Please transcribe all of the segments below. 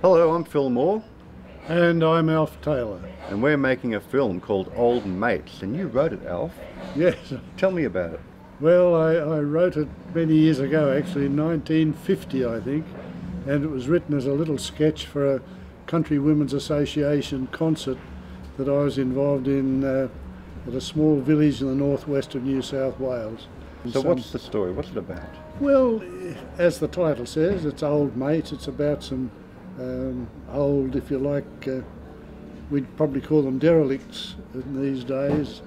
Hello, I'm Phil Moore. And I'm Alf Taylor. And we're making a film called Old Mates. And you wrote it, Alf. Yes. Tell me about it. Well, I wrote it many years ago, actually, in 1950, I think. And it was written as a little sketch for a Country Women's Association concert that I was involved in at a small village in the northwest of New South Wales. So what's the story? What's it about? Well, as the title says, it's Old Mates. It's about some old, if you like, we'd probably call them derelicts in these days,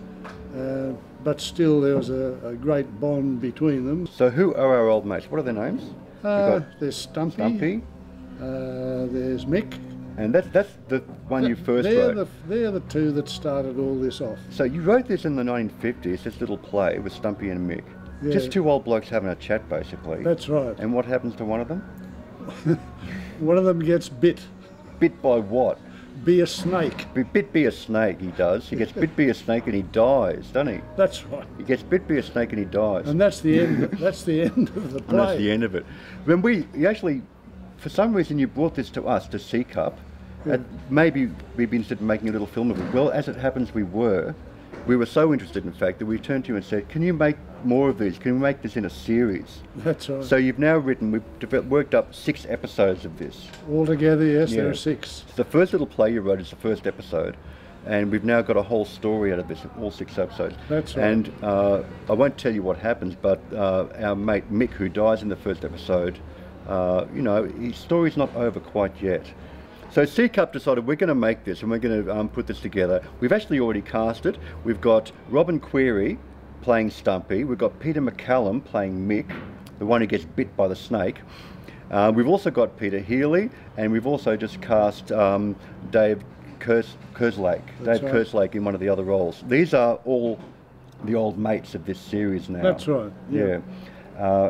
but still there was a great bond between them. So who are our old mates? What are their names? There's Stumpy. There's Mick. And that's the one you first wrote? They're the two that started all this off. So you wrote this in the 1950s, this little play with Stumpy and Mick. Yeah. Just two old blokes having a chat, basically. That's right. And what happens to one of them? One of them gets bit. Bit by what? Be a snake. Bit by a snake, he does. He gets bit by a snake and he dies, doesn't he? That's right. He gets bit by a snake and he dies. And that's the end. That's the end of the play. And that's the end of it. When you actually, for some reason, you brought this to us, to C Cup, and maybe we'd be interested in making a little film of it. Well, as it happens, we were. We were so interested, in fact, that we turned to you and said, can you make more of these? Can we make this in a series? That's right. So you've now we've worked up 6 episodes of this. Altogether, yes, there are 6. The first little play you wrote is the first episode, and we've now got a whole story out of this, all 6 episodes. That's right. And I won't tell you what happens, but our mate Mick, who dies in the first episode, his story's not over quite yet. So C Cup decided we're going to make this and we're going to put this together. We've actually already cast it. We've got Robin Query playing Stumpy. We've got Peter McCallum playing Mick, the one who gets bit by the snake. We've also got Peter Healy, and we've also just cast Dave Kerslake. Kerslake in one of the other roles. These are all the old mates of this series now. That's right. Yeah.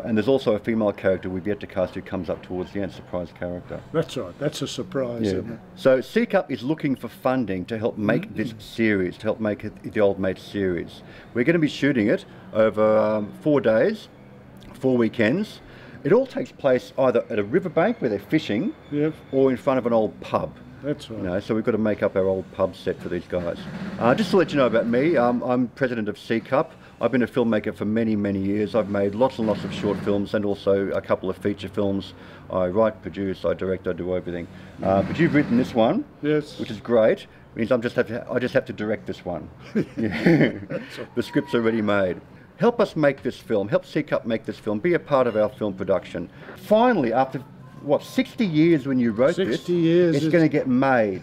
And there's also a female character we've yet to cast who comes up towards the end, surprise character. That's right, that's a surprise, isn't it? So C Cup is looking for funding to help make this series, to help make it the Old Mates series. We're going to be shooting it over 4 days, 4 weekends. It all takes place either at a riverbank where they're fishing, or in front of an old pub. That's right. So we've got to make up our old pub set for these guys. Just to let you know about me, I'm president of C Cup. I've been a filmmaker for many, many years. I've made lots and lots of short films and also a couple of feature films. I write, produce, I direct, I do everything. But you've written this one, yes, which is great. It means I just have to direct this one. The script's already made. Help us make this film. Help C Cup make this film. Be a part of our film production. Finally, after 60 years when you wrote this, 60 years it's going to get made.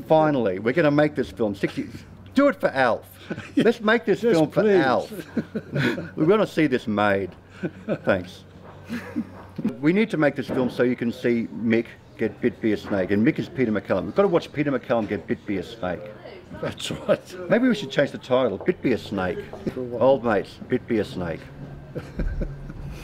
Finally, we're going to make this film. 60. Do it for Alf. Let's make this film for Alf. We want to see this made. Thanks. We need to make this film so you can see Mick get bit by a snake. And Mick is Peter McCallum. We've got to watch Peter McCallum get bit by a snake. That's right. Maybe we should change the title. Bit by a snake. Old Mates, bit by a snake.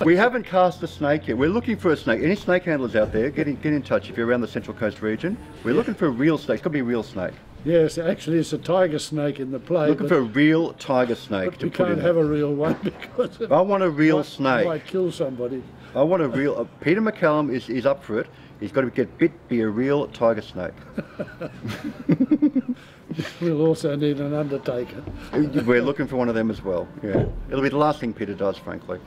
We haven't cast a snake yet. We're looking for a snake. Any snake handlers out there, get in touch if you're around the Central Coast region. We're looking for a real snake. It's got to be a real snake. Yes, actually it's a tiger snake in the play. Looking for a real tiger snake but to we put in. can't have a real one because I want a real snake. Might kill somebody. I want a real. Peter McCallum is up for it. He's got to get bit by a real tiger snake. We'll also need an undertaker. We're looking for one of them as well. Yeah, it'll be the last thing Peter does, frankly.